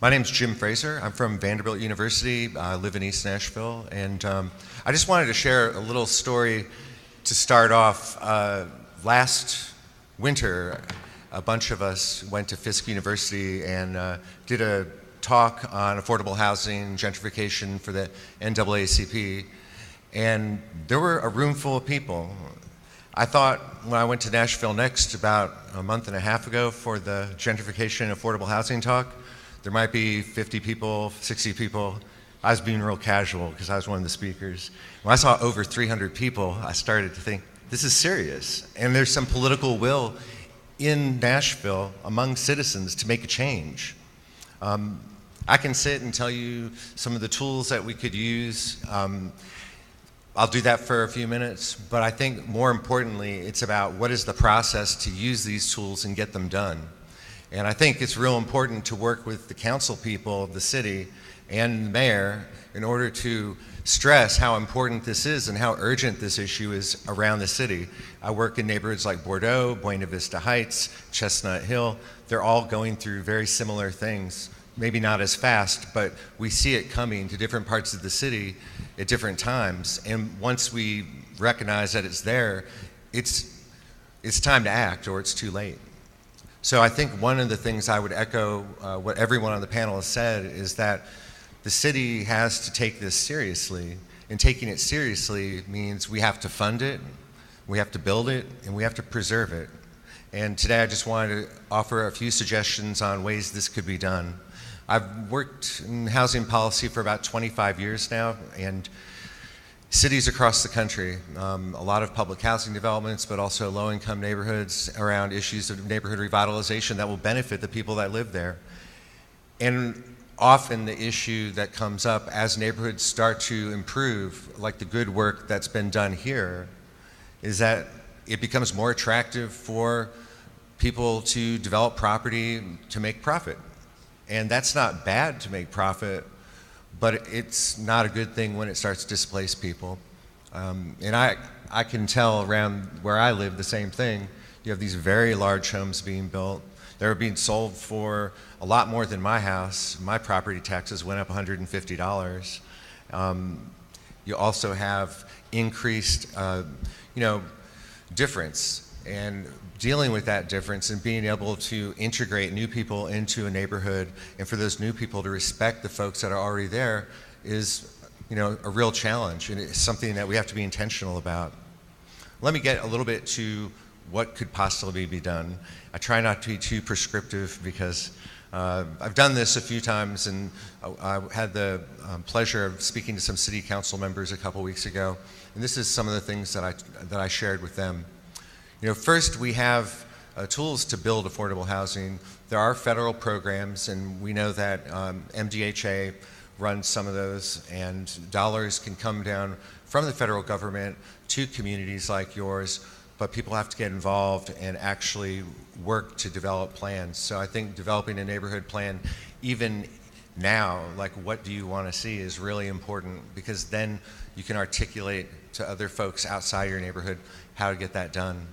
My name's Jim Fraser. I'm from Vanderbilt University. I live in East Nashville, and I just wanted to share a little story to start off. Last winter, a bunch of us went to Fisk University and did a talk on affordable housing, gentrification for the NAACP, and there were a room full of people. I thought when I went to Nashville next about a month and a half ago for the gentrification and affordable housing talk, there might be 50 people, 60 people. I was being real casual because I was one of the speakers. When I saw over 300 people, I started to think, this is serious. And there's some political will in Nashville among citizens to make a change. I can sit and tell you some of the tools that we could use. I'll do that for a few minutes, but I think more importantly, it's about what is the process to use these tools and get them done. And I think it's real important to work with the council people of the city and the mayor in order to stress how important this is and how urgent this issue is around the city. I work in neighborhoods like Bordeaux, Buena Vista Heights, Chestnut Hill. They're all going through very similar things. Maybe not as fast, but we see it coming to different parts of the city at different times. And once we recognize that it's there, it's time to act or it's too late. So I think one of the things I would echo what everyone on the panel has said is that the city has to take this seriously, and taking it seriously means we have to fund it, we have to build it, and we have to preserve it. And today I just wanted to offer a few suggestions on ways this could be done. I've worked in housing policy for about 25 years now, and cities across the country, a lot of public housing developments, but also low-income neighborhoods around issues of neighborhood revitalization that will benefit the people that live there. And often the issue that comes up as neighborhoods start to improve, like the good work that's been done here, is that it becomes more attractive for people to develop property to make profit. And that's not bad to make profit, but it's not a good thing when it starts to displace people. And I can tell around where I live the same thing. You have these very large homes being built. They're being sold for a lot more than my house. My property taxes went up $150. You also have increased, difference, and dealing with that difference and being able to integrate new people into a neighborhood, and for those new people to respect the folks that are already there is, a real challenge, and it's something that we have to be intentional about. Let me get a little bit to what could possibly be done. I try not to be too prescriptive because I've done this a few times, and I had the pleasure of speaking to some city council members a couple weeks ago, and this is some of the things that I shared with them. First, we have tools to build affordable housing. There are federal programs, and we know that MDHA runs some of those, and dollars can come down from the federal government to communities like yours, but people have to get involved and actually work to develop plans. So I think developing a neighborhood plan, even now, like what do you want to see, is really important, because then you can articulate to other folks outside your neighborhood how to get that done.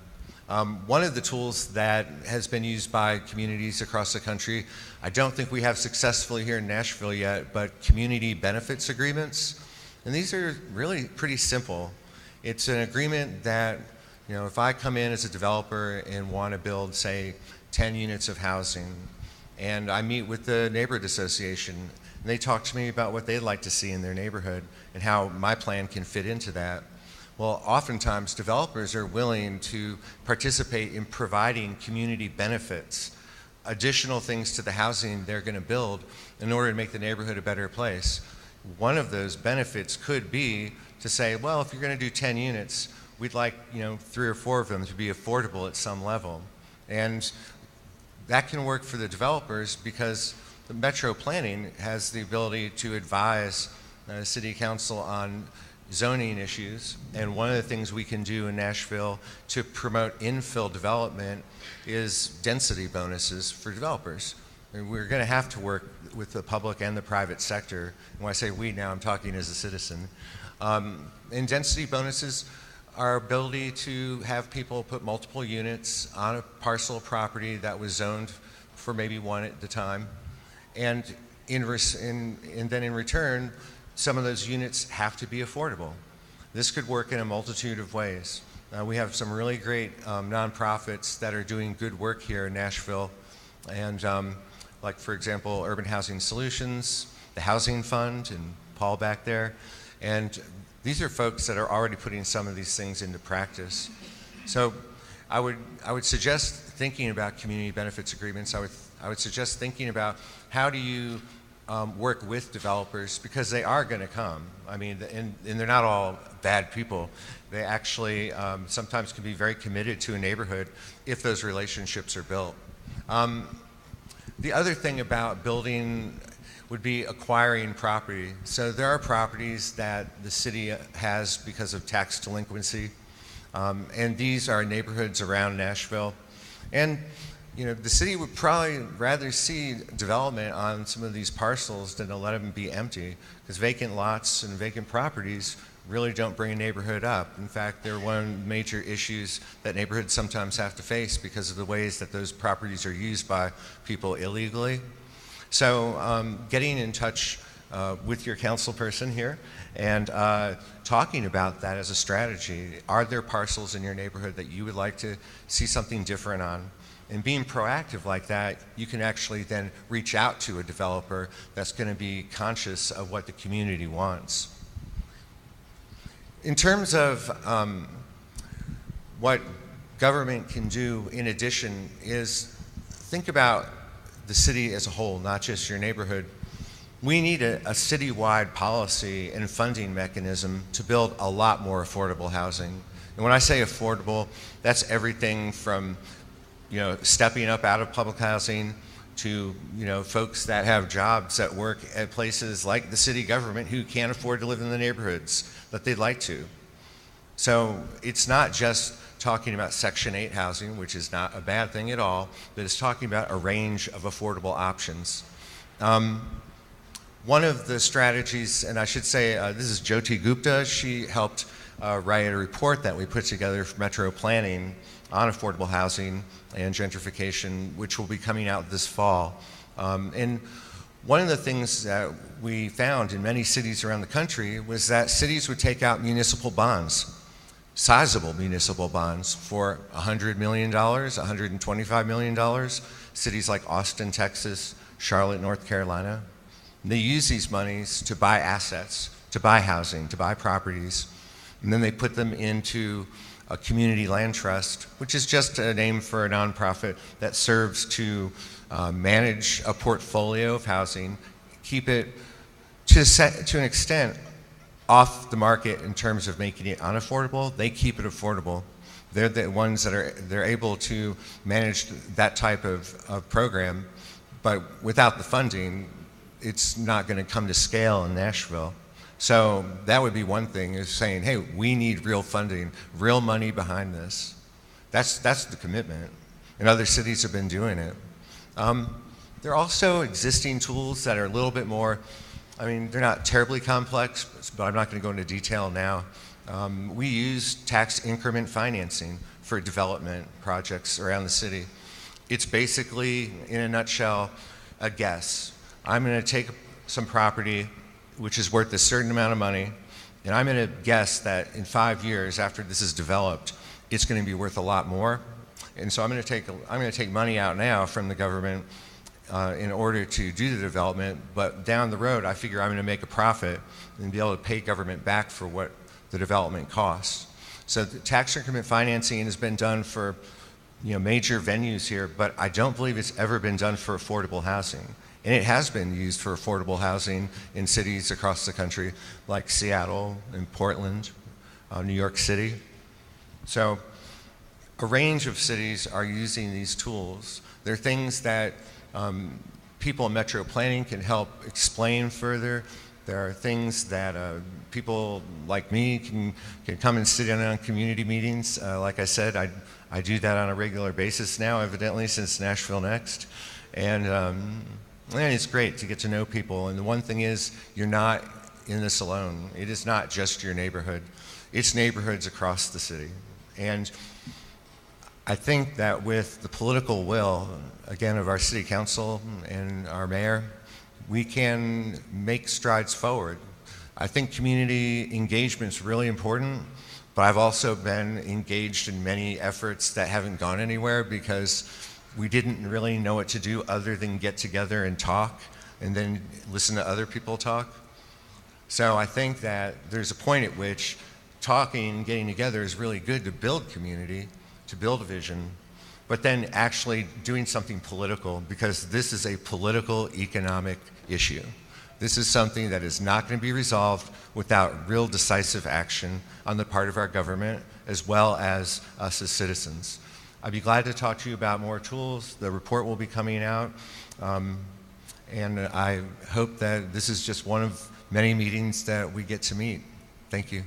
One of the tools that has been used by communities across the country, I don't think we have successfully here in Nashville yet, but community benefits agreements. And these are really pretty simple. It's an agreement that, if I come in as a developer and want to build, say, 10 units of housing, and I meet with the neighborhood association, and they talk to me about what they'd like to see in their neighborhood and how my plan can fit into that. Well, oftentimes developers are willing to participate in providing community benefits, additional things to the housing they're going to build in order to make the neighborhood a better place. One of those benefits could be to say, well, if you're going to do 10 units, we'd like 3 or 4 of them to be affordable at some level. And that can work for the developers because the Metro Planning has the ability to advise the City Council on zoning issues, and one of the things we can do in Nashville to promote infill development is density bonuses for developers. And we're going to have to work with the public and the private sector. And when I say we now, I'm talking as a citizen. And density bonuses our ability to have people put multiple units on a parcel of property that was zoned for maybe one at the time. And and then in return, some of those units have to be affordable. This could work in a multitude of ways. We have some really great nonprofits that are doing good work here in Nashville, and like, for example, Urban Housing Solutions, the Housing Fund, and Paul back there. And these are folks that are already putting some of these things into practice. So I would suggest thinking about community benefits agreements. I would suggest thinking about how do you work with developers, because they are going to come. I mean, and they're not all bad people. They actually sometimes can be very committed to a neighborhood if those relationships are built. The other thing about building would be acquiring property. So there are properties that the city has because of tax delinquency, and these are neighborhoods around Nashville. And you know, the city would probably rather see development on some of these parcels than to let them be empty, because vacant lots and vacant properties really don't bring a neighborhood up. In fact, they're one of the major issues that neighborhoods sometimes have to face because of the ways that those properties are used by people illegally. So getting in touch with your council person here and talking about that as a strategy. Are there parcels in your neighborhood that you would like to see something different on? And being proactive like that, you can actually then reach out to a developer that's going to be conscious of what the community wants. In terms of what government can do in addition is think about the city as a whole, not just your neighborhood. We need a citywide policy and funding mechanism to build a lot more affordable housing. And when I say affordable, that's everything from stepping up out of public housing to folks that have jobs that work at places like the city government who can't afford to live in the neighborhoods that they'd like to. So it's not just talking about Section 8 housing, which is not a bad thing at all, but it's talking about a range of affordable options. One of the strategies, and I should say this is Jyoti Gupta, she helped write a report that we put together for Metro Planning on affordable housing and gentrification, which will be coming out this fall. And one of the things that we found in many cities around the country was that cities would take out municipal bonds, sizable municipal bonds, for $100 million, $125 million. Cities like Austin, Texas, Charlotte, North Carolina. And they use these monies to buy assets, to buy housing, to buy properties, and then they put them into a community land trust, which is just a name for a nonprofit that serves to manage a portfolio of housing, keep it to an extent off the market in terms of making it unaffordable. They keep it affordable. They're the ones they're able to manage that type of program, but without the funding, it's not going to come to scale in Nashville. So that would be one thing, is saying, hey, we need real funding, real money behind this. That's the commitment. And other cities have been doing it. There are also existing tools that are a little bit more, I mean, they're not terribly complex, but I'm not going to go into detail now. We use tax increment financing for development projects around the city. It's basically, in a nutshell, a guess. I'm going to take some property which is worth a certain amount of money, and I'm going to guess that in 5 years after this is developed, it's going to be worth a lot more. And so I'm going to take money out now from the government in order to do the development, but down the road I figure I'm going to make a profit and be able to pay government back for what the development costs. So the tax increment financing has been done for major venues here, but I don't believe it's ever been done for affordable housing. And it has been used for affordable housing in cities across the country, like Seattle and Portland, New York City. So a range of cities are using these tools. They're things that people in Metro Planning can help explain further. There are things that people like me can come and sit in on community meetings. Like I said, I do that on a regular basis now, evidently, since Nashville Next. And it's great to get to know people. And the one thing is, you're not in this alone. It is not just your neighborhood. It's neighborhoods across the city. And I think that with the political will, again, of our city council and our mayor, we can make strides forward. I think community engagement is really important, but I've also been engaged in many efforts that haven't gone anywhere because we didn't really know what to do other than get together and talk and then listen to other people talk. So I think that there's a point at which talking and getting together is really good to build community, to build a vision, but then actually doing something political, because this is a political economic issue. This is something that is not going to be resolved without real decisive action on the part of our government as well as us as citizens. I'd be glad to talk to you about more tools. The report will be coming out. And I hope that this is just one of many meetings that we get to meet. Thank you.